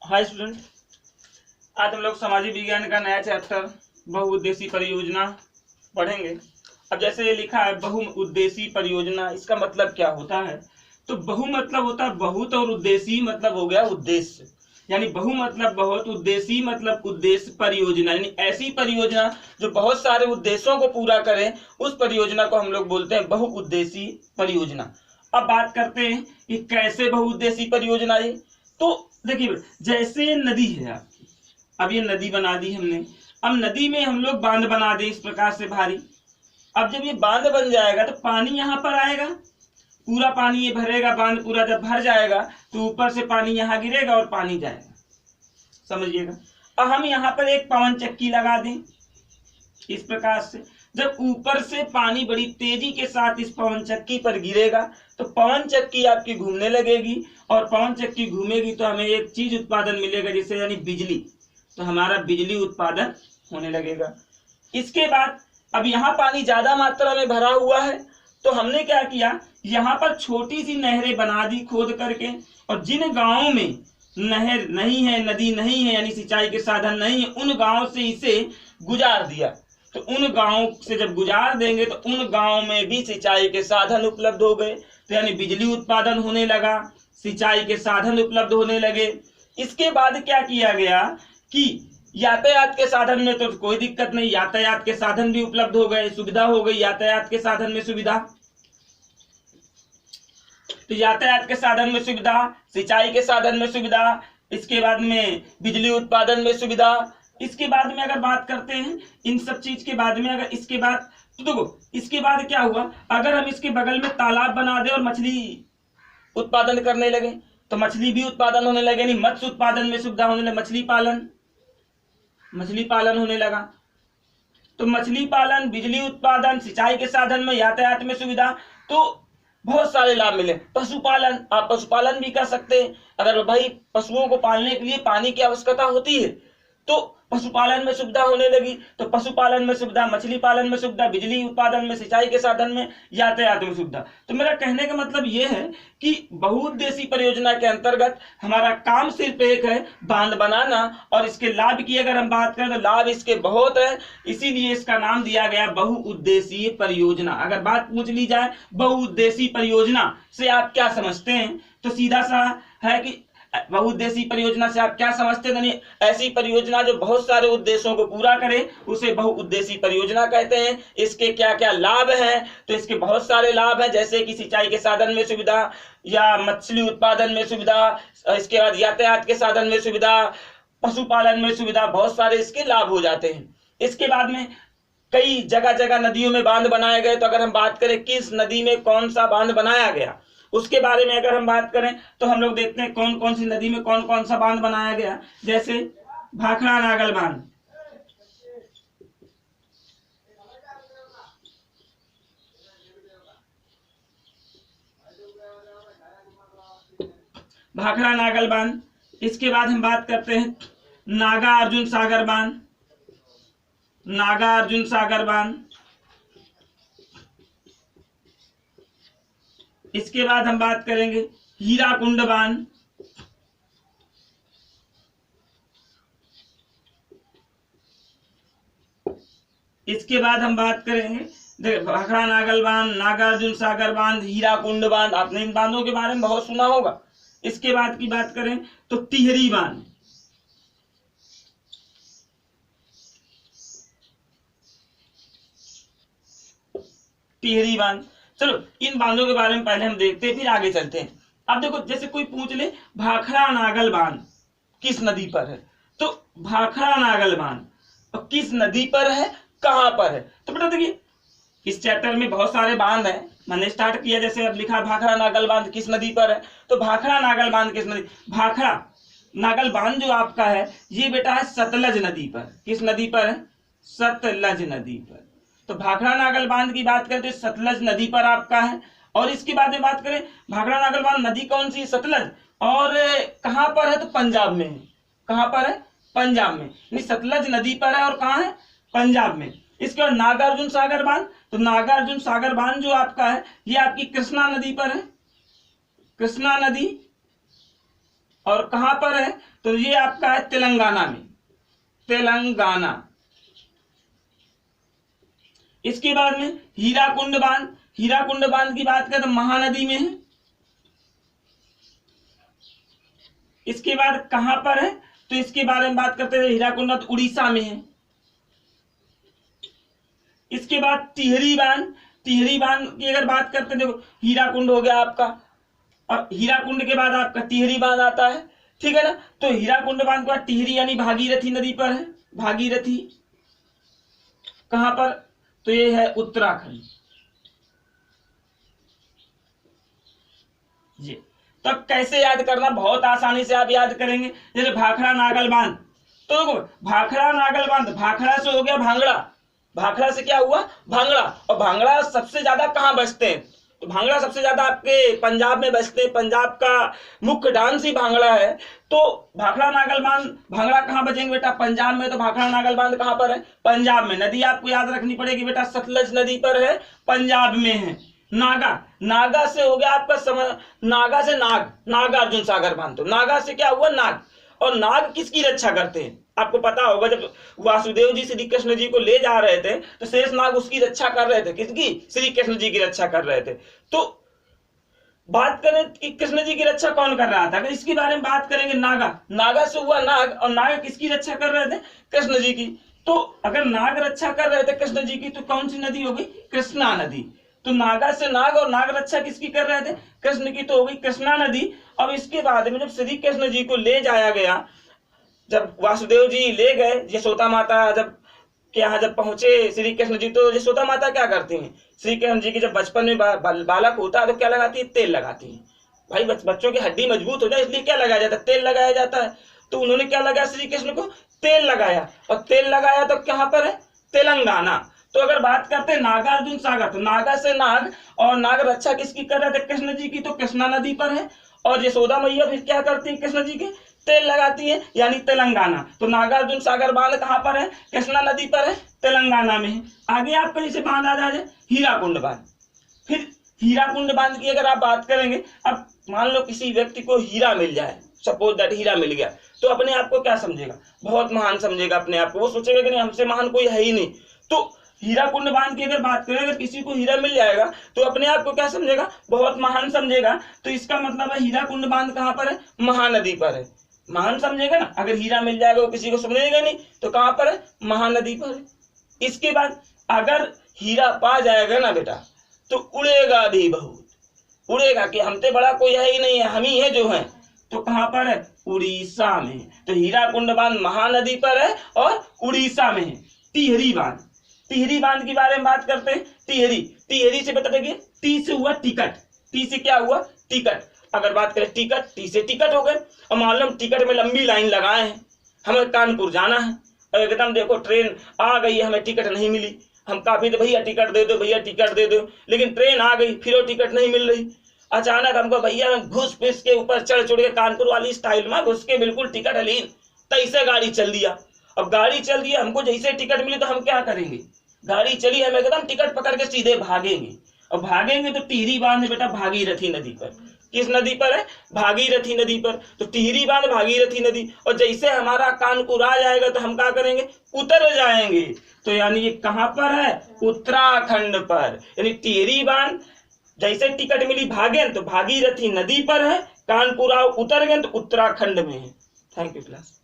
Hi student, आज हम लोग सामाजिक विज्ञान का नया चैप्टर बहुउद्देशीय परियोजना पढ़ेंगे। अब जैसे ये लिखा है बहुउद्देशीय परियोजना, इसका मतलब क्या होता है? तो बहु मतलब होता है बहुत और उद्देशीय मतलब हो गया उद्देश्य। यानी बहु मतलब बहुत, उद्देशीय मतलब उद्देश्य, परियोजना यानी ऐसी परियोजना जो बहुत सारे उद्देश्यों को पूरा करे, उस परियोजना को हम लोग बोलते हैं बहुउद्देशीय परियोजना। अब बात करते हैं कि कैसे बहुउद्देशीय परियोजना है। तो देखिए, जैसे नदी है आपकी, अब ये नदी बना दी हमने, अब नदी में हम लोग बांध बना दे इस प्रकार से भारी। अब जब ये बांध बन जाएगा तो पानी यहाँ पर आएगा, पूरा पानी ये भरेगा, बांध पूरा जब भर जाएगा तो ऊपर से पानी यहाँ गिरेगा और पानी जाएगा, समझिएगा। अब हम यहाँ पर एक पवन चक्की लगा दें इस प्रकार से, जब ऊपर से पानी बड़ी तेजी के साथ इस पवन चक्की पर गिरेगा तो पवन चक्की आपकी घूमने लगेगी, और पवन चक्की घूमेगी तो हमें एक चीज उत्पादन मिलेगा, जिससे यानी बिजली। तो हमारा बिजली उत्पादन होने लगेगा। इसके बाद अब यहाँ पानी ज्यादा मात्रा में भरा हुआ है, तो हमने क्या किया, यहाँ पर छोटी सी नहरें बना दी खोद करके, और जिन गांवों में नहर नहीं है, नदी नहीं है, यानी सिंचाई के साधन नहीं है, उन गांवों से इसे गुजार दिया। तो उन गांवों से जब गुजार देंगे तो उन गांवों में भी सिंचाई के साधन उपलब्ध हो गए, तो यानी बिजली उत्पादन होने लगा, सिंचाई के साधन उपलब्ध होने लगे। इसके बाद क्या किया गया कि यातायात के साधन में तो कोई दिक्कत नहीं, यातायात के साधन भी उपलब्ध हो गए, सुविधा हो गई यातायात के साधन में सुविधा। तो यातायात के साधन में सुविधा, सिंचाई के साधन में सुविधा, इसके बाद में बिजली उत्पादन में सुविधा। इसके बाद में अगर बात करते हैं इन सब चीज के बाद में, अगर इसके बाद तो देखो इसके बाद क्या हुआ, अगर हम इसके बगल में तालाब बना दे और मछली उत्पादन करने लगे तो मछली भी उत्पादन होने लगे, यानी मत्स्य उत्पादन में सुविधा होने लगे, मछली पालन होने लगा। तो मछली पालन, बिजली उत्पादन, सिंचाई के साधन में, यातायात में सुविधा, तो बहुत सारे लाभ मिले। पशुपालन, आप पशुपालन भी कर सकते हैं। अगर भाई पशुओं को पालने के लिए पानी की आवश्यकता होती है तो पशुपालन में सुविधा होने लगी, तो पशुपालन में सुविधा, मछली पालन में सुविधा, बिजली उत्पादन में, सिंचाई के साधन में, यातायात में सुविधा। तो मेरा कहने का मतलब यह है कि बहुउद्देशीय परियोजना के अंतर्गत हमारा काम सिर्फ एक है, बांध बनाना। और इसके लाभ की अगर हम बात करें तो लाभ इसके बहुत है, इसीलिए इसका नाम दिया गया बहुउद्देशीय परियोजना। अगर बात पूछ ली जाए बहुउद्देशीय परियोजना से आप क्या समझते हैं, तो सीधा सा है कि बहुउद्देशीय परियोजना से आप क्या समझते हैं, ऐसी परियोजना जो बहुत सारे उद्देश्यों को पूरा करे उसे बहुउद्देशीय परियोजना कहते हैं। इसके क्या क्या लाभ हैं, तो इसके बहुत सारे लाभ हैं, जैसे कि सिंचाई के साधन में सुविधा या मछली उत्पादन में सुविधा, इसके बाद यातायात के साधन में सुविधा, पशुपालन में सुविधा, बहुत सारे इसके लाभ हो जाते हैं। इसके बाद में कई जगह जगह नदियों में बांध बनाए गए, तो अगर हम बात करें किस नदी में कौन सा बांध बनाया गया, उसके बारे में अगर हम बात करें तो हम लोग देखते हैं कौन कौन सी नदी में कौन कौन सा बांध बनाया गया। जैसे भाखड़ा नागल बांध, भाखड़ा नागल बांध। इसके बाद हम बात करते हैं नागा अर्जुन सागर बांध, नागा अर्जुन सागर बांध। इसके बाद हम बात करेंगे हीराकुंड बांध, इसके बाद हम बात करेंगे भाखड़ा नागल बांध, नागार्जुन सागर बांध, हीराकुंड बांध। आपने इन बांधों के बारे में बहुत सुना होगा। इसके बाद की बात करें तो टिहरी बांध, टिहरी बांध। चलो इन बांधों के बारे में पहले हम देखते हैं, फिर आगे चलते हैं। अब देखो, जैसे कोई पूछ ले भाखड़ा नागल बांध किस नदी पर है, तो भाखड़ा नागल बांध किस नदी पर है, कहां पर है, तो बेटा देखिए इस चैप्टर में बहुत सारे बांध हैं। मैंने स्टार्ट किया, जैसे अब लिखा भाखड़ा नागल बांध किस नदी पर है, तो भाखड़ा नागल बांध किस नदी, भाखड़ा नागल बांध जो आपका है ये बेटा है सतलज नदी पर। किस नदी पर है, सतलज नदी पर। तो भाखड़ा नागल बांध की बात करें तो सतलज नदी पर आपका है। और इसके बाद में बात करें भाखड़ा नागल बांध नदी कौन सी, सतलज, और कहां पर है, तो पंजाब में है। कहां पर है, पंजाब में, यानी सतलज नदी पर है और कहां है, पंजाब में। इसके बाद नागार्जुन सागर बांध, तो नागार्जुन सागर बांध जो आपका है ये आपकी कृष्णा नदी पर है, कृष्णा नदी। और कहां पर है, तो ये आपका है तेलंगाना में, तेलंगाना। इसके बाद में हीराकुंड बांध, हीराकुंड बांध की बात करें तो महानदी में है। इसके बाद कहां पर है, तो इसके बारे में बात करते हैं, हीराकुंड बांध उड़ीसा में है। इसके बाद टिहरी बांध, टिहरी बांध की अगर बात करते हैं, देखो हीराकुंड हो गया आपका, और हीराकुंड के बाद आपका टिहरी बांध आता है, ठीक है ना। तो हीराकुंड बांध के बाद टिहरी यानी भागीरथी नदी पर है, भागीरथी कहां पर, तो ये है उत्तराखंड। ये तब कैसे याद करना, बहुत आसानी से आप याद करेंगे। जैसे भाखड़ा नागल बांध, तो भाखड़ा नागल बांध, भाखड़ा से हो गया भांगड़ा, भाखड़ा से क्या हुआ भांगड़ा, और भांगड़ा सबसे ज्यादा कहां बसते हैं, तो भांगड़ा सबसे ज्यादा आपके पंजाब में बसते हैं, पंजाब का मुख्य डांस ही भांगड़ा है। तो भाखड़ा नागल बांध, भांगड़ा कहां बचेंगे बेटा, पंजाब में। तो भाखड़ा नागल बांध कहां पर है, पंजाब में। नदी आपको याद रखनी पड़ेगी बेटा, सतलज नदी पर है, पंजाब में है। नागा, नागा से हो गया आपका नागा से नाग, नागार्जुन सागर बांध। तो नागा से क्या हुआ नाग, और नाग किसकी रक्षा करते हैं, आपको पता होगा, जब वासुदेव जी श्री कृष्ण जी को ले जा रहे थे तो शेष नाग उसकी रक्षा कर रहे थे, किसकी, श्री कृष्ण जी की रक्षा कर रहे थे। तो बात करें कि कृष्ण जी की रक्षा कौन कर रहा था, अगर इसके बारे में बात करेंगे, नागा, नागा से हुआ नाग, और नाग किसकी रक्षा कर रहे थे, कृष्ण जी की। तो अगर नाग रक्षा कर रहे थे कृष्ण जी की, तो कौन सी नदी हो गई, कृष्णा नदी। तो नागा से नाग, और नाग रक्षा किसकी कर रहे थे, कृष्ण की, तो हो गई कृष्णा नदी। अब इसके बाद में जब श्री कृष्ण जी को ले जाया गया, जब वासुदेव जी ले गए, यशोदा माता जब के यहाँ जब पहुंचे श्री कृष्ण जी, तो यशोदा माता क्या करती हैं, श्री कृष्ण जी की जब बचपन में बालक होता है तो क्या लगाती है, तेल लगाती है। भाई बच्चों की हड्डी मजबूत हो जाए इसलिए क्या लगाया जाता है, तेल लगाया जाता है। तो उन्होंने क्या लगाया, श्री कृष्ण को तेल लगाया, और तेल लगाया तो कहां पर है, तेलंगाना। तो अगर बात करते हैं नागार्जुन सागर, तो नागा से नाग, और नाग रक्षा किसकी कर रहे थे, कृष्ण जी की, तो कृष्णा नदी पर है। और यशोदा मैया फिर क्या करती है, कृष्ण जी के तेल लगाती है, यानी तेलंगाना। तो नागार्जुन सागर बांध कहां पर है, कृष्णा नदी पर है, तेलंगाना में है। आगे आपका जैसे बांध आ जाए हीराकुंड बांध। फिर हीराकुंड बांध की अगर आप बात करेंगे, अब मान लो किसी व्यक्ति को हीरा मिल जाए, सपोज दैट हीरा मिल गया, तो अपने आप को क्या समझेगा, बहुत महान समझेगा अपने आप को, वो सोचेगा कि नहीं हमसे महान कोई है ही नहीं। तो हीराकुंड बांध की अगर बात करें, अगर किसी को हीरा मिल जाएगा तो अपने आप को क्या समझेगा, बहुत महान समझेगा। तो इसका मतलब है हीराकुंड बांध कहां पर है, महानदी पर है, महान समझेगा ना। अगर हीरा मिल जाएगा वो किसी को समझेगा नहीं, तो कहां पर है, महानदी पर है। इसके बाद अगर हीरा पा जाएगा ना बेटा, तो उड़ेगा भी बहुत, उड़ेगा कि हमसे बड़ा कोई है ही नहीं है, हम ही है जो है। तो कहां पर है, उड़ीसा में। तो हीराकुंड बांध महानदी पर है और उड़ीसा में है। टिहरी बांध, टिहरी बांध के बारे में बात करते हैं। टिहरी, टिहरी से बता देंगे, टी से हुआ टिकट, टी से क्या हुआ, टिकट। अगर बात करें टिकट, टी से टिकट हो गए। और मान लो टिकट में लंबी लाइन लगाए हैं, हमें कानपुर जाना है, और एकदम देखो ट्रेन आ गई है, हमें टिकट नहीं मिली, हम काफी तो भैया टिकट दे दो, भैया टिकट दे दो, लेकिन ट्रेन आ गई, फिर वो टिकट नहीं मिल रही। अचानक हमको भैया घुस पिस के ऊपर चढ़ चुड़ के कानपुर वाली स्टाइल में घुस के बिल्कुल टिकट हलीन, तैसे गाड़ी चल दिया। अब गाड़ी चल दिया, हमको जैसे टिकट मिली तो हम क्या करेंगे, गाड़ी चली, हम एकदम टिकट पकड़ के सीधे भागेंगे। और भागेंगे तो टिहरी बांध है बेटा भागीरथी नदी पर। किस नदी पर है, भागीरथी नदी पर। तो टिहरी बांध भागीरथी नदी, और जैसे हमारा कानपुर आ जाएगा तो हम क्या करेंगे, उतर जाएंगे। तो यानी ये कहां पर है, उत्तराखंड पर। यानी टिहरी बांध जैसे टिकट मिली भागे तो भागीरथी नदी पर है, कानपुर आओ उतर गए तो उत्तराखंड में है। Thank you class.